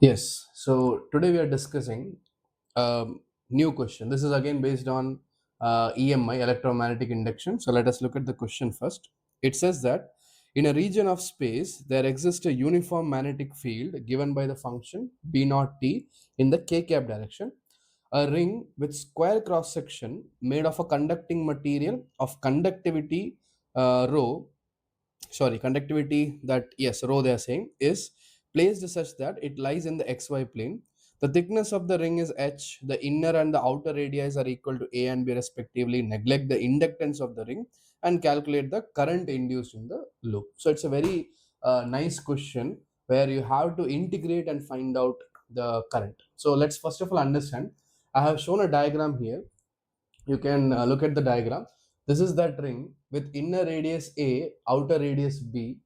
Yes. So today we are discussing a new question. This is again based on EMI, electromagnetic induction. So let us look at the question first. It says that in a region of space, there exists a uniform magnetic field given by the function B naught T in the k cap direction. A ring with square cross section made of a conducting material of conductivity rho conductivity that yes rho they are saying is placed such that it lies in the xy plane. The thickness of the ring is h. The inner and the outer radii are equal to a and b respectively. Neglect the inductance of the ring and calculate the current induced in the loop. So it's a very nice question where you have to integrate and find out the current. So let's first of all understand. I have shown a diagram here. You can look at the diagram. This is that ring with inner radius a, outer radius b,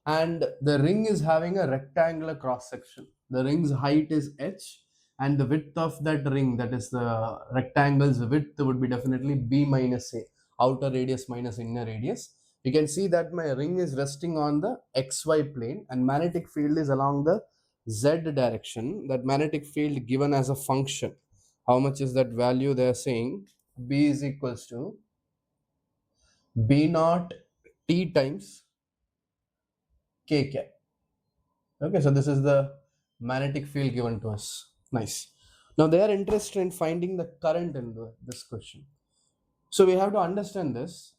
and the ring is having a rectangular cross section. The ring's height is h, and the width of that ring, that is the rectangle's width, would be definitely b minus a, outer radius minus inner radius. You can see that my ring is resting on the xy plane and magnetic field is along the z direction. That magnetic field given as a function, how much is that value? They are saying b is equals to b naught t times k cap. Okay, so this is the magnetic field given to us. Nice. Now they are interested in finding the current in this question. So we have to understand this.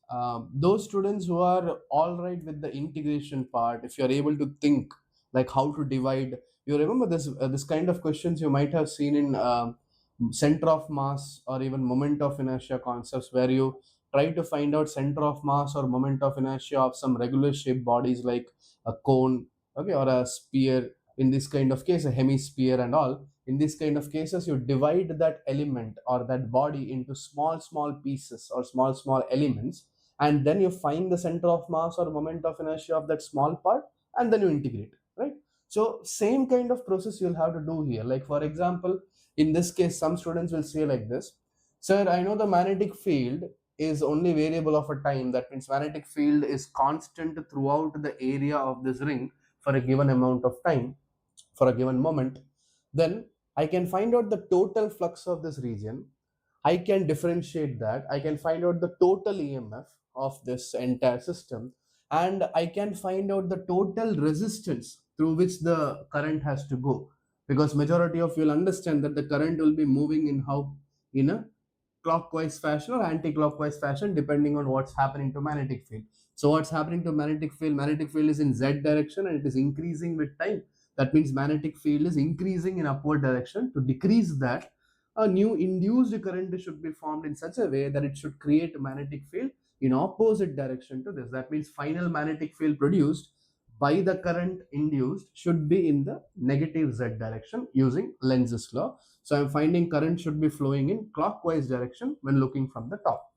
Those students who are all right with the integration part, if you are able to think like how to divide, you remember this kind of questions you might have seen in center of mass or even moment of inertia concepts, where you try to find out center of mass or moment of inertia of some regular shaped bodies like a cone, okay, or a sphere. In this kind of case, a hemisphere and all. In this kind of cases, you divide that element or that body into small pieces or small elements, and then you find the center of mass or moment of inertia of that small part, and then you integrate, right? So same kind of process you'll have to do here. Like for example, in this case, some students will say like this: sir, I know the magnetic field is only variable of a time. That means magnetic field is constant throughout the area of this ring for a given amount of time, for a given moment. Then I can find out the total flux of this region. I can differentiate that. I can find out the total EMF of this entire system, and I can find out the total resistance through which the current has to go. Because majority of you will understand that the current will be moving in how, in a clockwise fashion or anti-clockwise fashion, depending on what's happening to magnetic field. So what's happening to magnetic field? Magnetic field is in z direction and it is increasing with time. That means magnetic field is increasing in upward direction. To decrease that, a new induced current should be formed in such a way that it should create a magnetic field in opposite direction to this. That means final magnetic field produced by the current induced should be in the negative z direction using Lenz's law. So I'm finding current should be flowing in clockwise direction when looking from the top.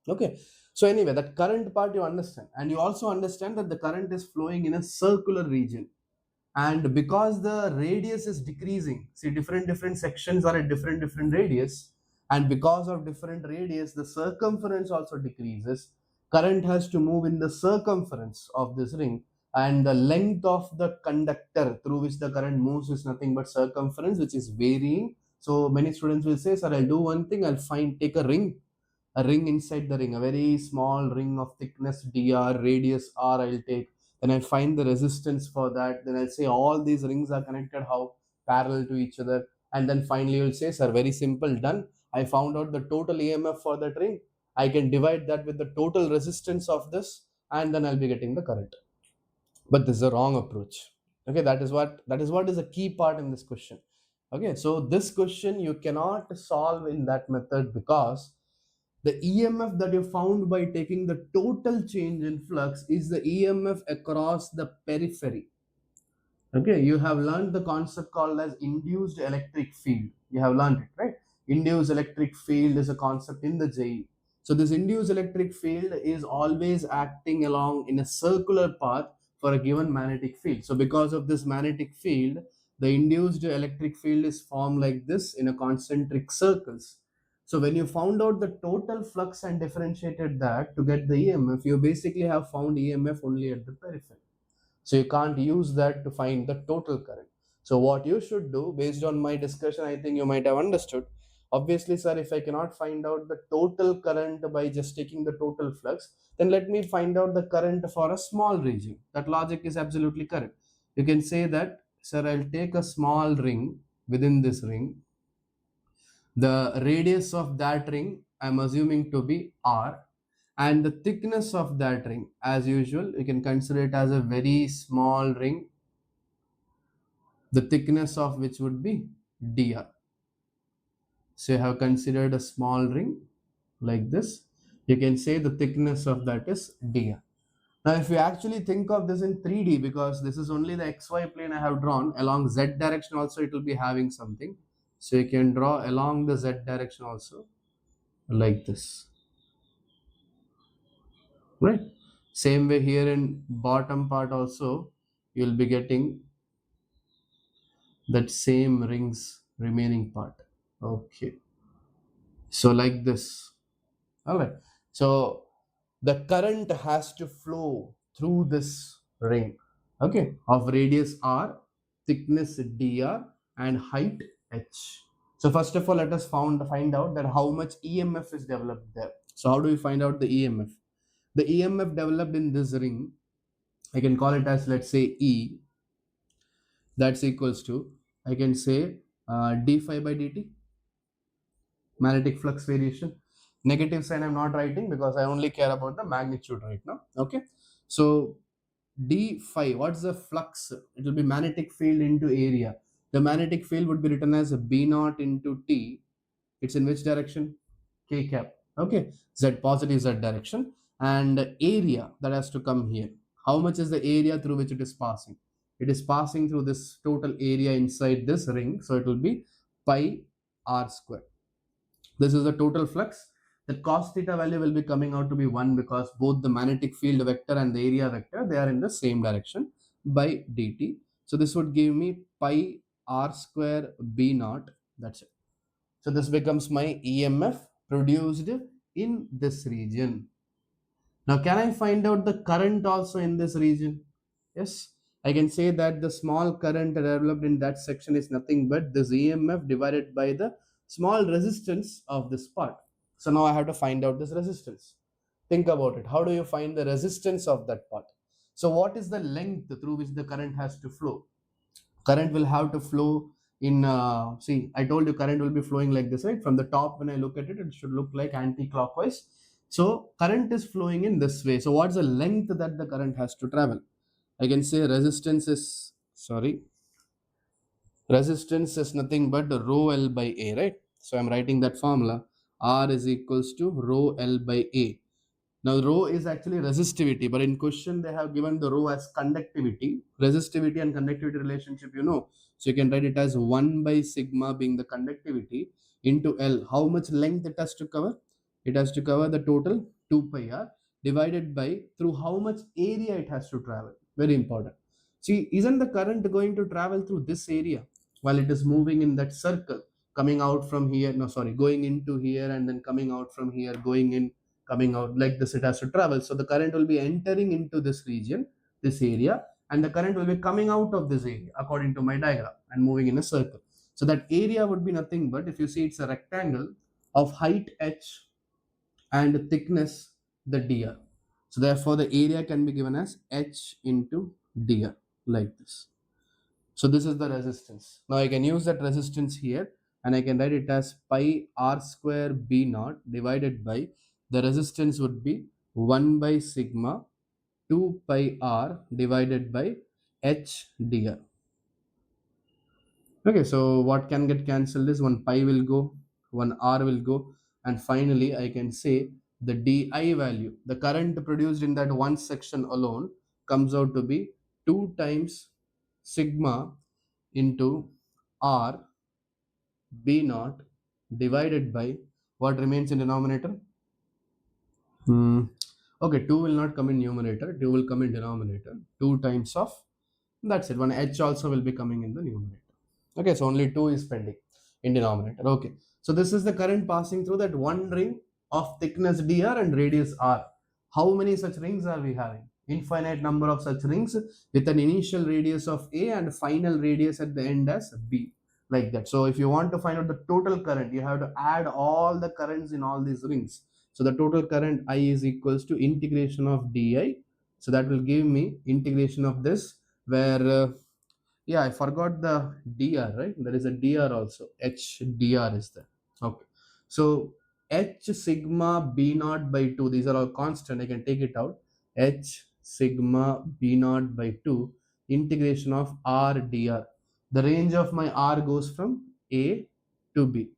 Okay. So anyway, that current part you understand, and you also understand that the current is flowing in a circular region. And because the radius is decreasing, see, different sections are at different radius, and because of different radius, the circumference also decreases. Current has to move in the circumference of this ring, and the length of the conductor through which the current moves is nothing but circumference, which is varying. So many students will say, sir, I'll do one thing, I'll find take a ring inside the ring, a very small ring of thickness dr, radius r, I'll take. Then I'll find the resistance for that. Then I'll say all these rings are connected how parallel to each other. And then finally you'll say, sir, very simple, done. I found out the total EMF for that ring. I can divide that with the total resistance of this, and then I'll be getting the current. But this is a wrong approach. Okay, that is what is a key part in this question. Okay, so this question you cannot solve in that method, because the EMF that you found by taking the total change in flux is the EMF across the periphery. Okay, you have learned the concept called as induced electric field. You have learned it, right? Induced electric field is a concept in the JE. So this induced electric field is always acting along in a circular path for a given magnetic field. So because of this magnetic field, the induced electric field is formed like this in a concentric circles. So when you found out the total flux and differentiated that to get the EMF, you basically have found EMF only at the periphery. So you can't use that to find the total current. So what you should do based on my discussion, I think you might have understood. Obviously, sir, if I cannot find out the total current by just taking the total flux, then let me find out the current for a small region. That logic is absolutely correct. You can say that, sir, I'll take a small ring. Within this ring, the radius of that ring I'm assuming to be r, and the thickness of that ring, as usual, you can consider it as a very small ring, the thickness of which would be dr. So you have considered a small ring like this. You can say the thickness of that is dr. Now, if you actually think of this in 3D, because this is only the xy plane I have drawn, along z direction also it will be having something. So you can draw along the z direction also like this, right? Same way here in bottom part also, you'll be getting that same rings remaining part. Okay. So like this. All right. So the current has to flow through this ring, okay, of radius r, thickness dr, and height h. So first of all, let us find out that how much EMF is developed there. So how do we find out the EMF? The EMF developed in this ring, I can call it as, let's say, E. That's equals to, I can say, d phi by dt, magnetic flux variation. Negative sign I'm not writing because I only care about the magnitude right now. Okay, so d phi, what's the flux? It will be magnetic field into area. The magnetic field would be written as b naught into t. It's in which direction? K cap. Okay, z, positive z direction, and area that has to come here. How much is the area through which it is passing? It is passing through this total area inside this ring, so it will be pi r square. This is the total flux. The cos theta value will be coming out to be 1 because both the magnetic field vector and the area vector, they are in the same direction, by dt. So this would give me pi r square b naught. That's it. So this becomes my EMF produced in this region. Now, can I find out the current also in this region? Yes, I can say that the small current developed in that section is nothing but this EMF divided by the small resistance of this part. So now I have to find out this resistance. Think about it. How do you find the resistance of that part? So what is the length through which the current has to flow? Current will have to flow in, see, I told you current will be flowing like this, right? From the top, when I look at it, it should look like anti-clockwise. So current is flowing in this way. So what's the length that the current has to travel? I can say resistance is, sorry, resistance is nothing but rho L by A, right? So I'm writing that formula. R is equals to rho L by A. Now, rho is actually resistivity, but in question they have given the rho as conductivity. Resistivity and conductivity relationship, you know. So you can write it as 1 by sigma being the conductivity into L. How much length it has to cover? It has to cover the total 2 pi r divided by through how much area it has to travel. Very important. See, isn't the current going to travel through this area while it is moving in that circle, coming out from here? No, sorry, going into here and then coming out from here, going in, coming out like this. It has to travel. So the current will be entering into this region, this area, and the current will be coming out of this area according to my diagram and moving in a circle. So that area would be nothing but, if you see, it's a rectangle of height h and thickness the dr. So therefore the area can be given as h into dr, like this. So this is the resistance. Now I can use that resistance here and I can write it as pi r square b naught divided by, the resistance would be 1 by sigma 2 pi r divided by h dr. Okay, so what can get cancelled is one pi will go, one r will go, and finally I can say the di value, the current produced in that one section alone, comes out to be 2 times sigma into r b naught divided by, what remains in denominator? Okay, 2 will not come in numerator, 2 will come in denominator. 2 times of, that's it. One h also will be coming in the numerator. Okay, so only 2 is pending in denominator. Okay, so this is the current passing through that one ring of thickness dr and radius r. How many such rings are we having? infinite number of such rings with an initial radius of a and final radius at the end as b, like that. So if you want to find out the total current, you have to add all the currents in all these rings. So the total current I is equals to integration of di. So that will give me integration of this, where yeah, I forgot the dr, right? There is a dr also, h dr is there. Okay, so h sigma b naught by 2, these are all constant, I can take it out. H sigma b naught by 2 integration of r dr. The range of my r goes from a to b.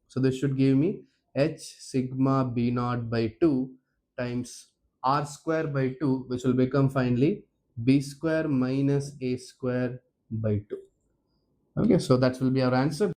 So this should give me h sigma b naught by 2 times r square by 2, which will become finally b square minus a square by 2. Okay, so that will be our answer.